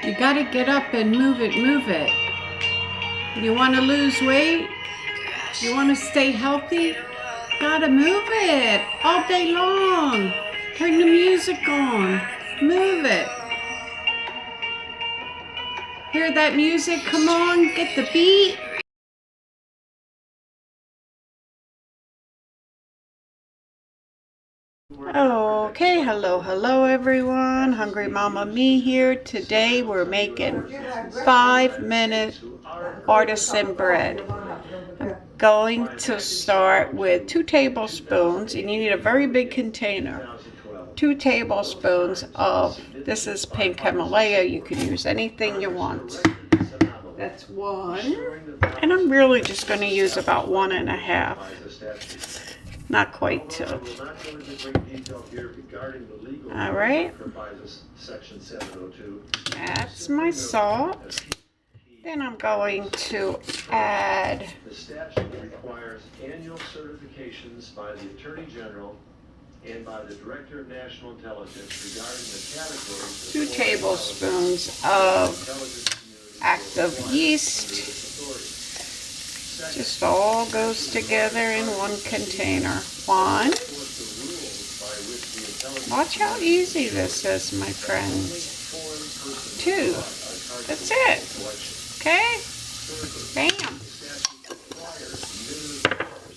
You gotta get up and move it, move it. You wanna lose weight? You wanna stay healthy? Gotta move it all day long. Turn the music on. Move it. Hear that music? Come on, get the beat. Okay, hello everyone. Hungry Mama Me here. Today we're making 5-minute artisan bread. I'm going to start with 2 tablespoons, and you need a very big container. 2 tablespoons of, this is pink Himalaya. You can use anything you want. That's 1. And I'm really just going to use about 1.5. Not quite 2. All right. That's my salt. Then I'm going to add the statute requires annual certifications by the Attorney General and by the Director of National Intelligence regarding the categories 2 tablespoons of active yeast. Just all goes together in one container. 1. Watch how easy this is, my friends. 2. That's it. Okay? Bam.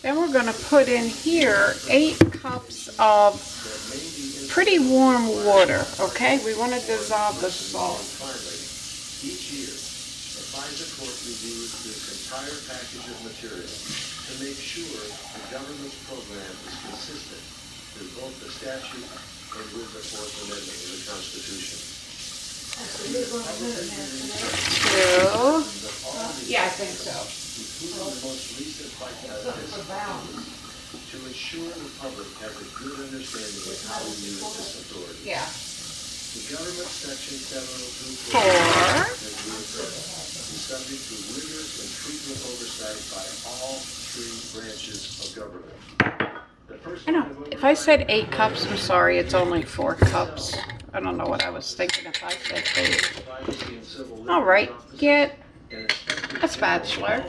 Then we're going to put in here 8 cups of pretty warm water. Okay? We want to dissolve the salt. Each year, the FISA court reviews this entire package of material to make sure the government's program is consistent with both the statute and with the 4th Amendment of the Constitution. 2. Yeah, I think so. Including the most recent to ensure the public has a good understanding of how to use this authority. Yeah. The government section 702 4. is subject to rigorous and frequent oversight by all 3 branches of government. I know, if I said 8 cups, I'm sorry, it's only 4 cups. I don't know what I was thinking if I said 8. All right, get a spatula.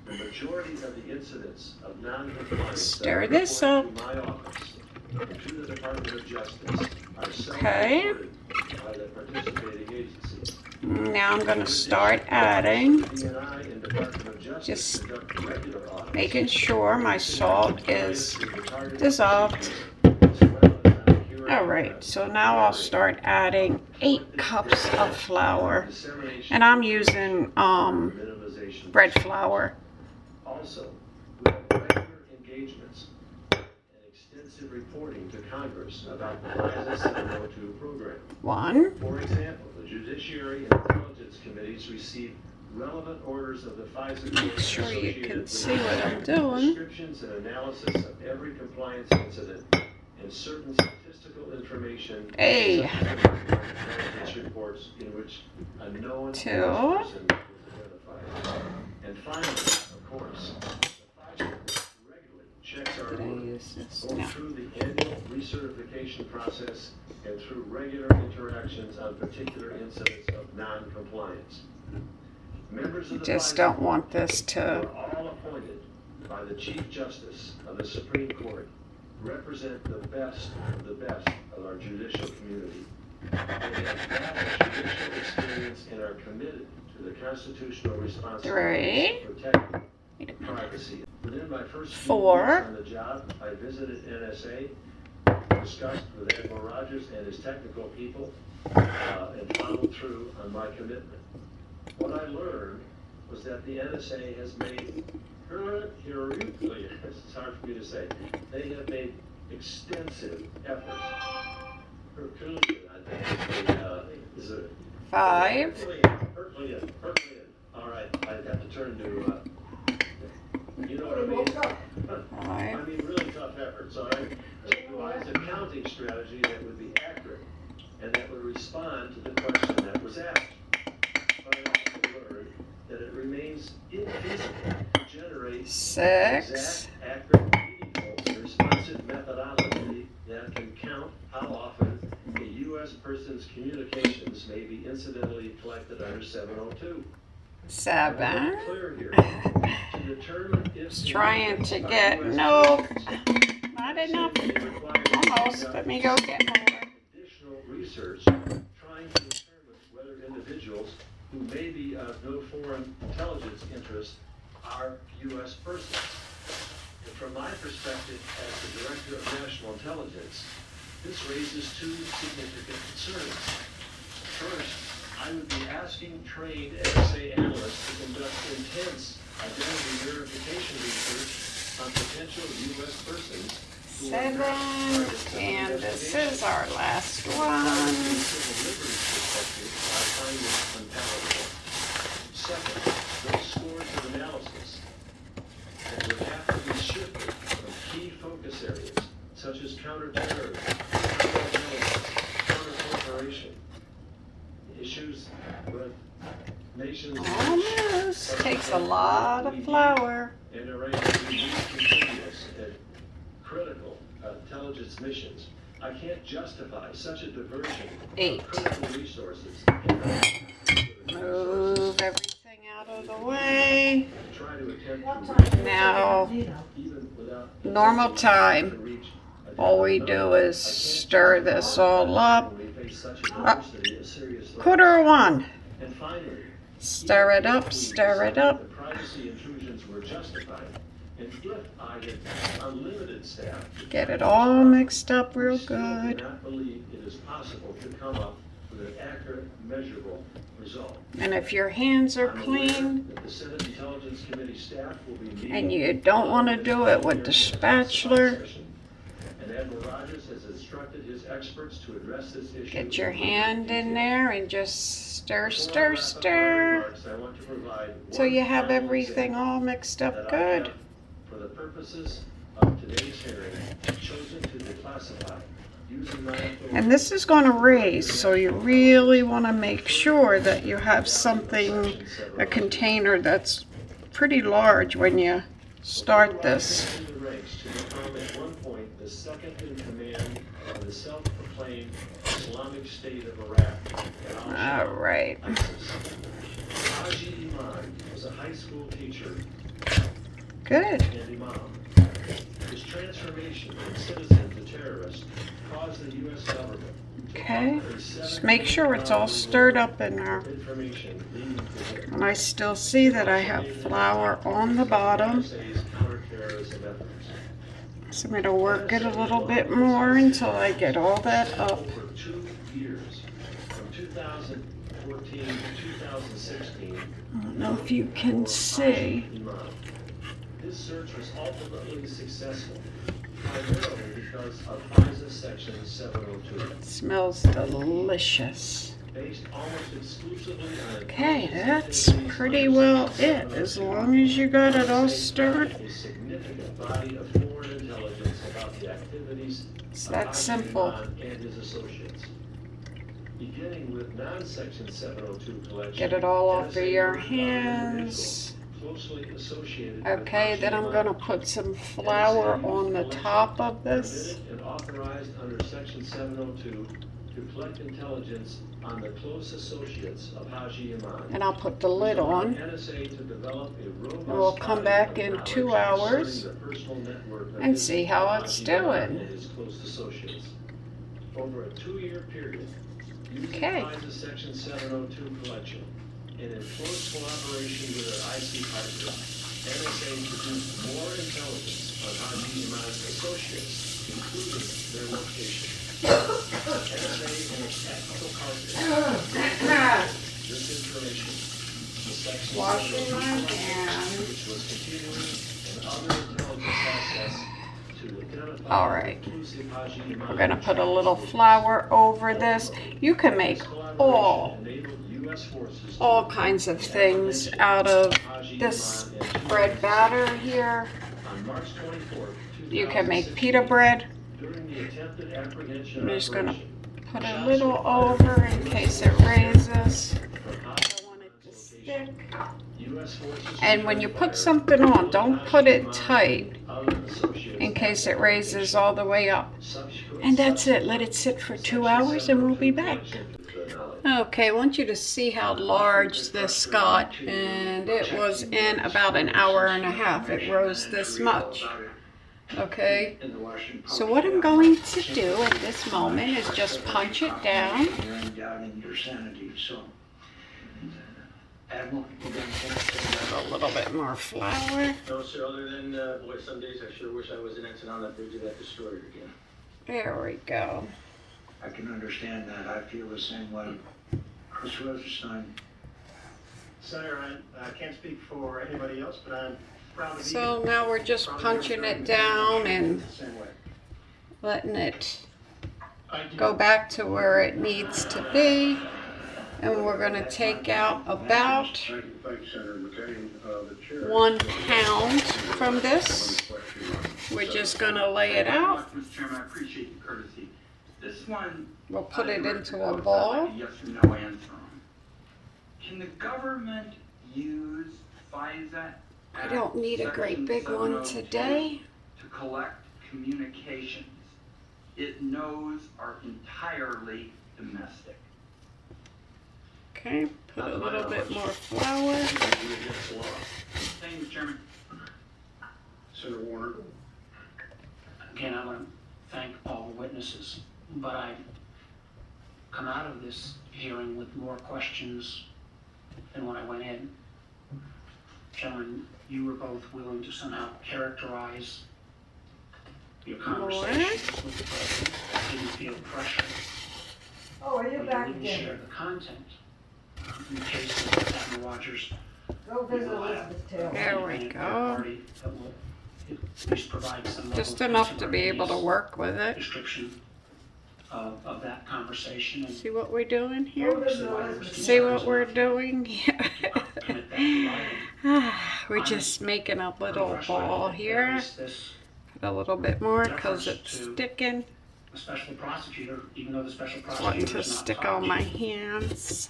The majority of the incidents of non-compliance Stir this up. in my office to the Department of Justice are Okay. self-reported by the participating agencies. Now I'm going to start adding, DNI and Department of Justice just conduct regular audits. making sure my salt is dissolved. All right, so now I'll start adding 8 cups of flour, and I'm using bread flour. Also, we have regular engagements and extensive reporting to Congress about the FISA 702 program. 1. For example, the Judiciary and Intelligence Committees receive relevant orders of the FISA court Make sure you associated can with see what I'm doing. descriptions and analysis of every compliance incident and certain statistical information. Hey. Intelligence reports in which a known 2. person is identified. And finally, of course, the FISA regularly checks our Did I work, use this? both No. through the annual recertification process and through regular interactions on particular incidents of non-compliance. Members of the Just FISA don't want this to... are all appointed by the Chief Justice of the Supreme Court, represent the best of our judicial community. They have vast judicial experience and are committed to the constitutional responsibility of protecting privacy. Within my first few 4. weeks on the job, I visited NSA, discussed with Admiral Rogers and his technical people, and followed through on my commitment. What I learned was that the NSA has made, it's hard for me to say, they have made extensive efforts. Herculean, I think, is a 5. Herculean. All right, I'd have to turn to, you know what I mean? 5. I mean, really tough effort. So I devised a counting strategy that would be accurate and that would respond to the question that was asked. But I also learned that it remains infeasible to generate 6. exact, accurate, meaningful, responsive methodology that can count how often U.S. person's communications may be incidentally collected under 702. 7. Clear here. To determine if Just trying to get, no, not enough. Almost. Let me go get more. Additional research trying to determine whether individuals who may be of no foreign intelligence interest are U.S. persons. And from my perspective as the Director of National Intelligence, this raises two significant concerns. First, I would be asking trained NSA analysts to conduct intense identity verification research on potential U.S. persons. 7, and this is our last one. Second, those scores of analysis that would have to be shifted from key focus areas such as counterterrorism, counterproliferation, issues with nations. Almost. Takes a lot of flour. And arranging continuous and critical intelligence missions. I can't justify such a diversion 8. of critical resources. Move everything out of the way. Try to attempt Now, even without normal time. All we do is stir this all up. 1:15. And finally, Stir it up, stir it up. the privacy intrusions were justified. And if I had unlimited staff, Get it all mixed up real I still do good. not believe it is possible to come up with an accurate, measurable result. And if your hands are I'm aware clean that the Senate Intelligence Committee staff will be meeting and you don't want to do it with the spatula, and Admiral Rogers has instructed his experts to address this issue. get your hand in there and just stir, Before I stir, wrap up my stir. remarks, I want to provide So one you have final everything example all mixed up that I good. have, for the purposes of today's hearing, chosen to declassify using my authority. And this is going to raise, so you really want to make sure that you have something, a container that's pretty large when you start this. In the ranks to become at one point the second in command of the self-proclaimed Islamic State of Iraq. And All right. Haji Imam was a high school teacher Good. and imam. His transformation from citizen to terrorist caused the U.S. government to Okay. offer a Just make sure it's all stirred up in there. information leading to the And I still see that I have flour on the bottom. NSA's counterterrorism efforts. So I'm going to work it a little bit more until I get all that up. Over 2 years, from 2014 to 2016, I don't know if you can see. this search was ultimately successful, primarily because of FISA Section 702, It smells delicious. based almost exclusively on Okay, that's pretty well it. As long as you got it all stirred, a significant body of foreign intelligence about the activities it's of that Haji simple. Imam and his associates. Beginning with non-Section 702 collection. Get it all over NSA your learned about hands. individuals closely associated with Okay, Haji then I'm Imam. going to put some flour on the top of this. Permitted and authorized under Section 702 to collect intelligence on the close associates of Haji Imam. And I'll put the lid on. NSA to develop a robust And we'll come body back of in knowledge 2 hours concerning the personal network of and see how Haji it's Imam doing. and his close associates. Over a 2-year period, using Okay. FISA Section 702 collection, and in close collaboration with our IC partners, NSA produced more intelligence on Haji Imam's associates, including their location. NSA and its technical partners this information. The Section Washing 702 my collection, hands. which was continuing, and other intelligence access to identify All right. inclusive Haji Imam. We're going to put a little flour over this. You can make all kinds of things out of this bread batter here. You can make pita bread. I'm just going to put a little over in case it raises. I don't want it to stick. And when you put something on, don't put it tight. in case it raises all the way up. And that's it. Let it sit for 2 hours and we'll be back. Okay, I want you to see how large this got, and it was in about an hour and a half. It rose this much. Okay, so what I'm going to do at this moment is just punch it down. A little bit more flour. No, sir, other than, boy, some days I sure wish I was an ensign on that bridge of that destroyer again. There we go. I can understand that. I feel the same way. Chris Rosenstein. Senator, I can't speak for anybody else, but I'm proud to be So now we're just punching it down and the same way. letting it go back to where it needs to be. And we're going to take out about 1 pound from this. We're just going to lay it out. Mr. Chairman, I appreciate the courtesy. This one, We'll put it into a ball. yes or no answer on. Can the government use FISA? I don't need a great big one today. To collect communications it knows are entirely domestic. Okay, put a little bit more flour. Thank you, Mr. Chairman. Senator Warner. Again, I want to thank all the witnesses, but I've come out of this hearing with more questions than when I went in. Gentlemen, you were both willing to somehow characterize your conversations with the president. Didn't feel pressure. Oh, are you But back you didn't again? share the content. In the case of Admiral Rogers, Go visit Elizabeth Taylor. There we independent go. party that will at least provide some level Just of enough to be able to contemporaneous work with it. description of that conversation. And See what we're doing Go here? visit Elizabeth See Taylor. what we're doing here? commit that to writing. We're just making a little ball here. This, Put a little bit more because it's sticking. the special prosecutor, even though the special Wanting prosecutor to is not stick on my charged, hands.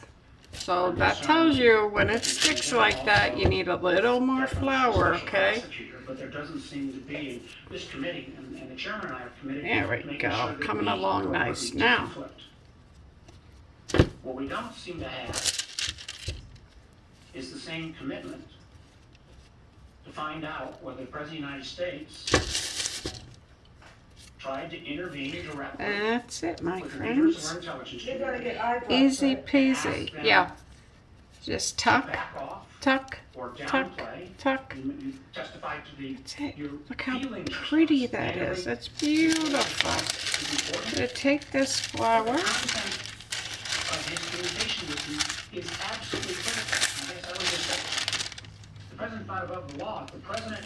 So that tells you when it sticks like that, you need a little more deference to the flour, special okay? prosecutor, but there doesn't seem to be, this committee, and the chairman and I are committed There to we making go. sure that Coming we along avoid nice these now. conflict. What we don't seem to have is the same commitment to find out whether the President of the United States tried to intervene directly That's it, my with the leaders of friends. our intelligence You gotta community, get eyebrows. Easy right? peasy. Yeah. Just tuck, back off, tuck, or tuck, downplay. tuck. You testified to the That's it. your Look how feelings pretty response. that And is. every- It's beautiful. it's important. I'm gonna take this flour. The content of his communication with you is absolutely critical. I guess I would just say, the president's not above the law. If the president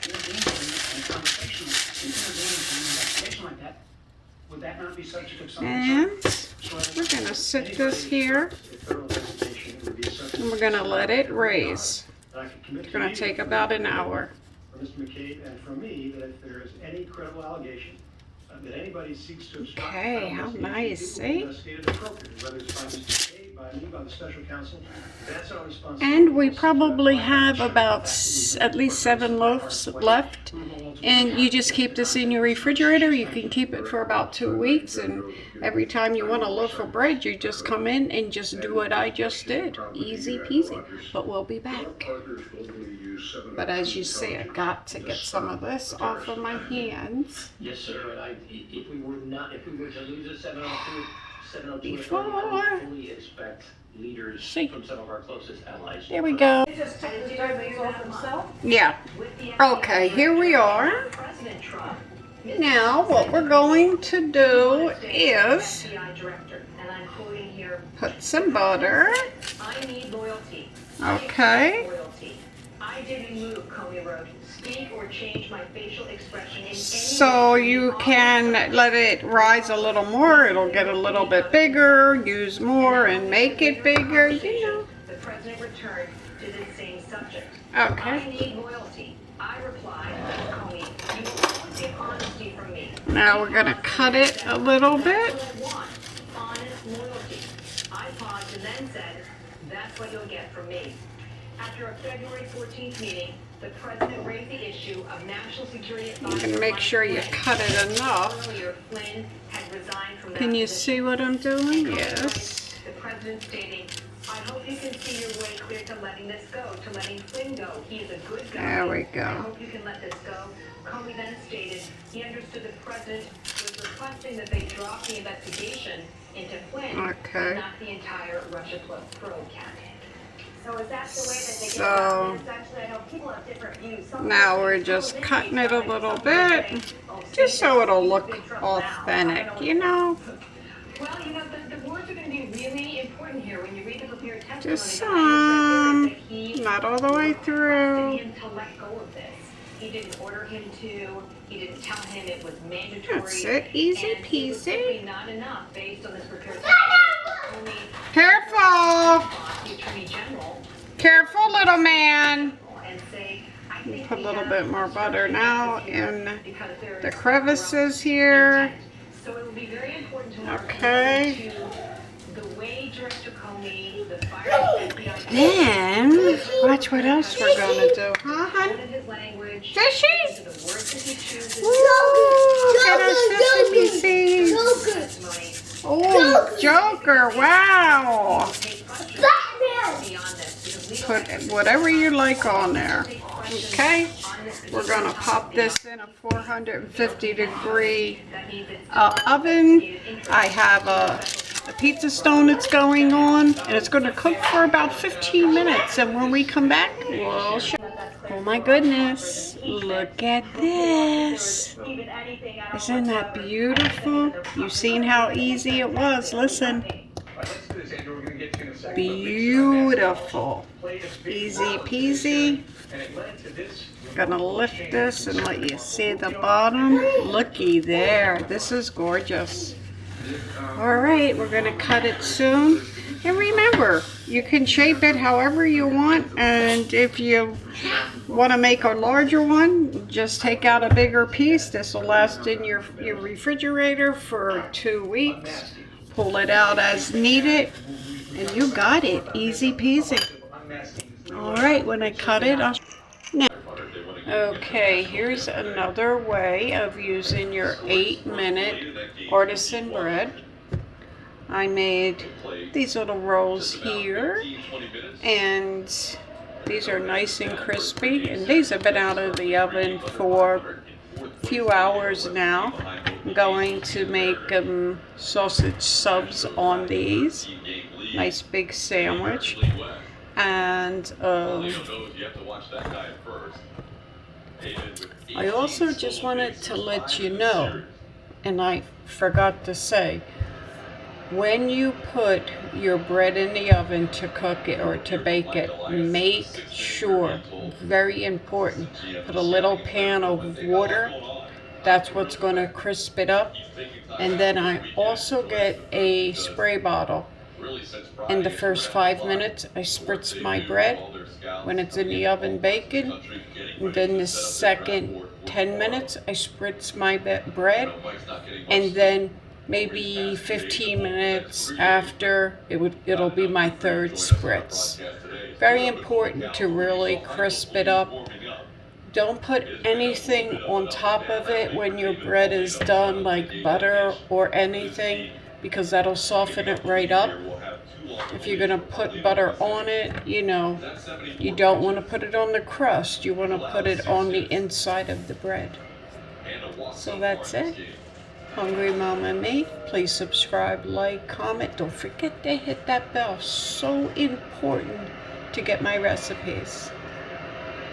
intervenes in a conversation, intervenes in an investigation like that, would that not be subject of some And concern? we're gonna sit this here and we're gonna let it raise. It's gonna take about an hour. For Mr. McCabe and for me, that if there is any credible allegation that anybody seeks to obstruct Okay, the how investigation, nice, we will see? investigate it appropriately, whether it's by Mr. McCabe, by me, by the special counsel. That's our responsibility. And we probably have about at least 7 loaves left. And you just keep this in your refrigerator. You can keep it for about 2 weeks. And every time you want a loaf of bread, you just come in and just do what I just did. Easy peasy. But we'll be back. But as you see, I got to get some of this off of my hands. Yes, sir, and if we were to lose a 702 Before. authority, we fully expect leaders See. from some of our closest allies. There we go. He just took the diamonds off himself? Yeah. Okay, here we are. Now, what we're going to do is put some butter. I need loyalty. Okay. Loyalty. I did remove Comey Road. Speak or change my facial expression in any So you can let it rise a little more. It'll get a little bit bigger. Use more and make it bigger. You know. The president returned to the same subject. Okay. I need loyalty. I replied, Comey, you will always get honesty from me. Now we're gonna cut it a little bit. That's what I want. Honest loyalty. I paused and then said, that's what you'll get from me. After a February 14th meeting, the president raised the issue of national security advisor. You can make sure you cut it enough. Earlier, Flynn had resigned from that Can you position. see what I'm doing? Yes. The president stating, I hope you can see your way clear to letting this go, to letting Flynn go. He is a good guy. There we I go. hope you can let this go. Comey then stated he understood the president was requesting that they drop the investigation into Flynn, Okay. not the entire Russia probe campaign. So is that the way that they get So, around this? Actually, I know people have different views. Some now people we're think, just oh, cutting this it a is little fine. bit, Some say, oh, just so it'll he's look in trouble now. authentic, I don't you know? Well, you know, the words are going to be really important here when you read the prepared testimony. Just The highest some, that he not all the way requested through. him to let go of this. He didn't order him to. He didn't tell him it was mandatory. That's it, easy and it was simply peasy. not enough based on this prepared testimony. Only Careful, the Attorney General careful little man. and say, I think Put a we little have bit more butter now in because there the is crevices here. intent. So it will be very important to mark Okay. to the way Director Comey, the fire FBI, Then, watch what else we're gonna do, huh, hon? limited his language, Fishy? to the words that he chooses. Ooh, get our sesame seeds. Testimony. Oh, Joker, wow. Take questions beyond this, because legal Put experts whatever you like on there. take questions Okay, on this we're gonna pop this in a 450 degree That means it's oven. I have a pizza stone that's going on, and it's gonna cook for about 15 minutes. And when we come back, we'll show. Oh my goodness, look at this. Isn't that beautiful? You've seen how easy it was. Listen. Beautiful. Easy peasy. Gonna lift this and let you see the bottom. Looky there. This is gorgeous. Alright, we're gonna cut it soon. And remember, you can shape it however you want, and if you want to make a larger one, just take out a bigger piece. This will last in your refrigerator for 2 weeks. Pull it out as needed, and you got it. Easy peasy. Alright, when I cut it, I'll... Now, okay, here's another way of using your 8-minute artisan bread. I made these little rolls here, and these are nice and crispy, and these have been out of the oven for a few hours now. I'm going to make sausage subs on these. Nice big sandwich. And I also just wanted to let you know, and I forgot to say, when you put your bread in the oven to cook it or to bake it, make sure, very important, put a little pan of water. That's what's going to crisp it up. And then I also get a spray bottle. In the first 5 minutes, I spritz my bread when it's in the oven baking. And then the second 10 minutes, I spritz my bread. And then maybe 15 minutes after, it'll be my third spritz. Very important to really crisp it up. Don't put anything on top of it when your bread is done, like butter or anything, because that'll soften it right up. If you're going to put butter on it, you know, you don't want to put it on the crust. You want to put it on the inside of the bread. So that's it. Hungry Mama and me, please subscribe, like, comment. Don't forget to hit that bell. So important to get my recipes.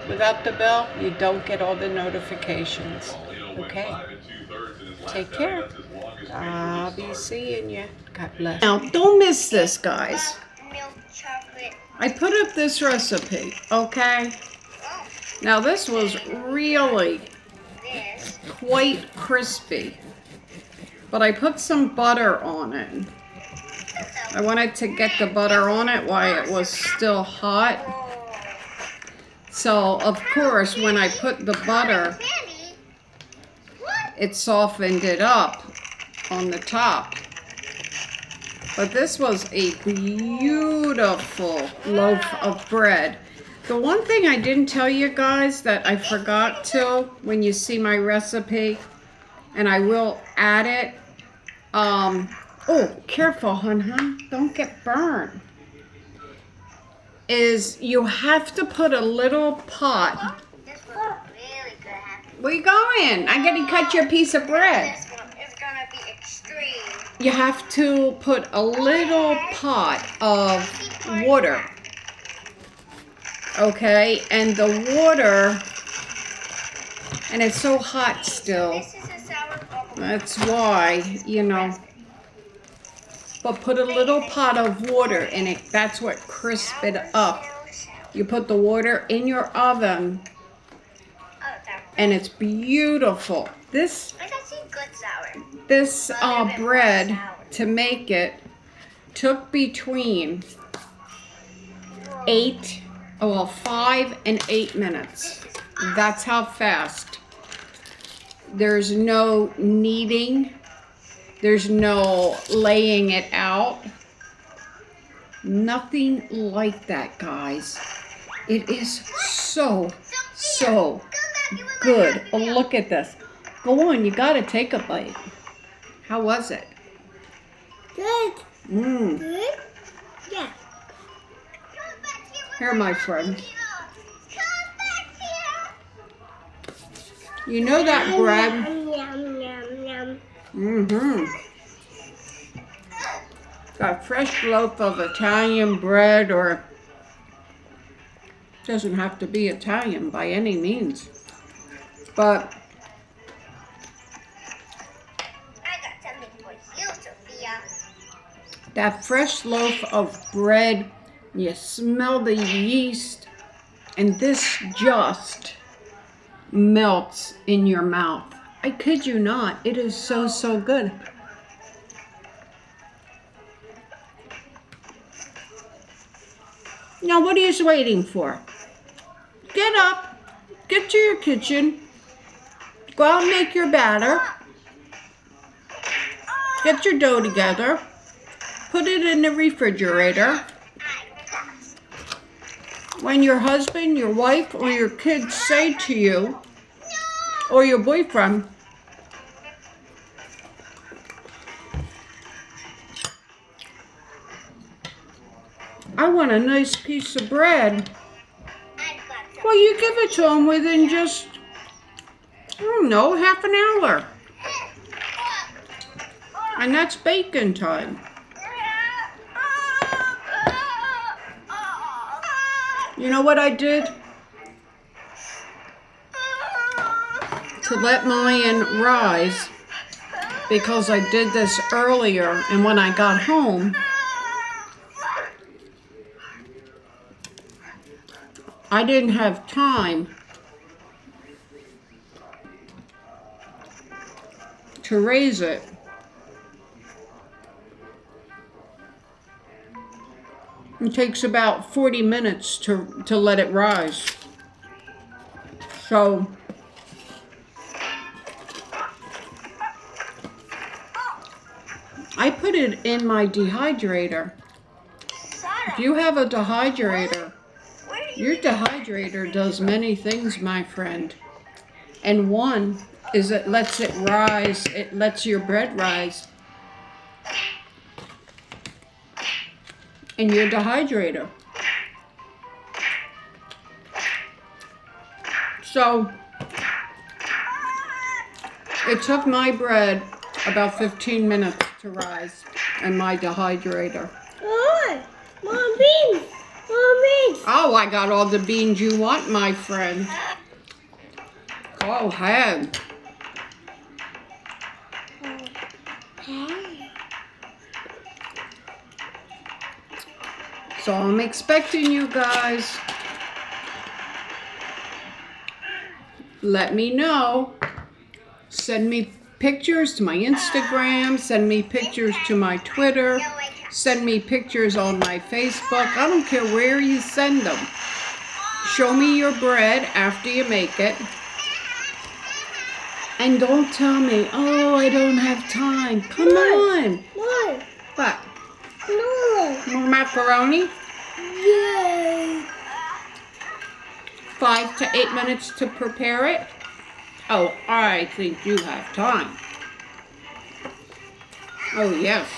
Without the bell, you don't get all the notifications. Okay? Take care. I'll be seeing you. God bless. Now, don't miss this, guys. Milk chocolate. I put up this recipe, okay? Now, this was really This. quite crispy. But I put some butter on it. I wanted to get the butter on it while it was still hot. So, of course, when I put the butter, it softened it up on the top. But this was a beautiful loaf of bread. The one thing I didn't tell you guys that I forgot to when you see my recipe, and I will add it. Oh, careful, hun. Don't get burned. Is you have to put a little pot. This was really good. Where you going? I gotta cut you a piece of bread. This one is gonna be extreme. You have to put a little pot of water. Okay, and the water, and it's so hot still. This is a sour bubble. That's why, you know. But put a little pot of water in it. That's what crisps it up. You put the water in your oven, and it's beautiful. This bread, to make it, took between 5 and 8 minutes. That's how fast. There's no kneading. There's no laying it out. Nothing like that, guys. It is so good. Oh, look at this. Go on, you gotta take a bite. How was it? Good. Mmm. Yeah. Here, my friend. You know that bread? Got fresh loaf of Italian bread, or doesn't have to be Italian by any means. But I got something for you, Sophia. that fresh loaf of bread, you smell the yeast, and this just melts in your mouth. I kid you not. It is so good. Now, what are you waiting for? Get up, get to your kitchen, go out and make your batter, get your dough together, put it in the refrigerator. When your husband, your wife, or your kids say to you, or your boyfriend, I want a nice piece of bread, well, you give it to them within just, I don't know, half an hour. And that's baking time. You know what I did? To let mine rise, because I did this earlier, and when I got home, I didn't have time to raise it. It takes about 40 minutes to let it rise. So I put it in my dehydrator. If you have a dehydrator, your dehydrator does many things, my friend. And one is it lets it rise, it lets your bread rise. In your dehydrator. So it took my bread about 15 minutes to rise in my dehydrator. More beans. Oh, I got all the beans you want, my friend. Go ahead. So I'm expecting you guys. Let me know. Send me pictures to my Instagram. Send me pictures to my Twitter. Send me pictures on my Facebook. I don't care where you send them. Show me your bread after you make it. And don't tell me, oh, I don't have time. Come on. More. What? No. More macaroni? Yay. 5 to 8 minutes to prepare it? Oh, I think you have time. Oh, yes.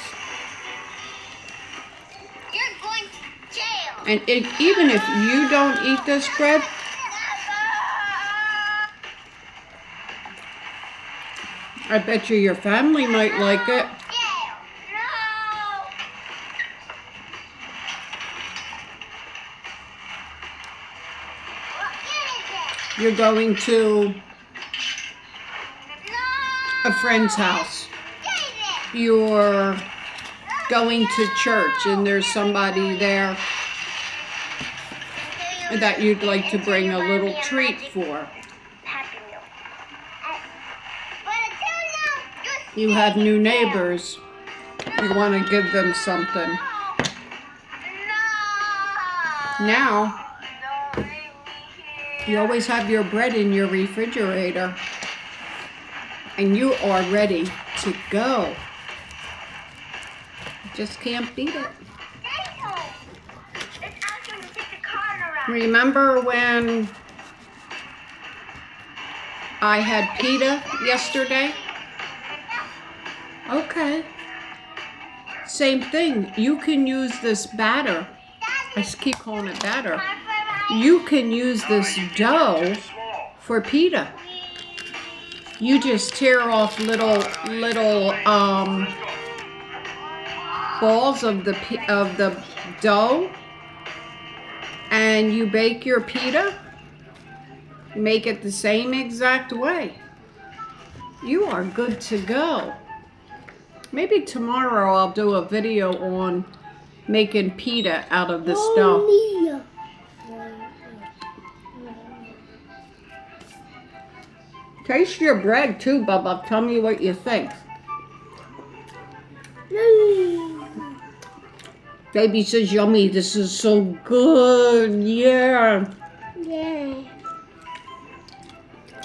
You're going to jail. And even if you don't eat this bread, I bet you your family might like it. Jail. No. What is it? You're going to No. a friend's house. Get it. You're going to church and there's somebody there that you'd like to bring a little treat for. Happy Meal. But until now, You have new neighbors. You want to give them something. Now, Don't leave me here. you always have your bread in your refrigerator. And you are ready to go. Just can't beat it. Stay home. It's actually to take the car around. Remember when I had pita yesterday? Okay. Same thing. You can use this batter. I just keep calling it batter. You can use this dough for pita. You just tear off little balls of the dough, and you bake your pita. Make it the same exact way. You are good to go. Maybe tomorrow I'll do a video on making pita out of this dough. Taste your bread too, Bubba. Tell me what you think. Baby says yummy. This is so good. Yeah.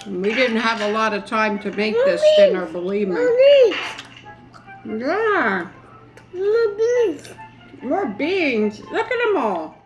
We didn't have a lot of time to make this dinner, believe me. Yeah. More beans. Look at them all.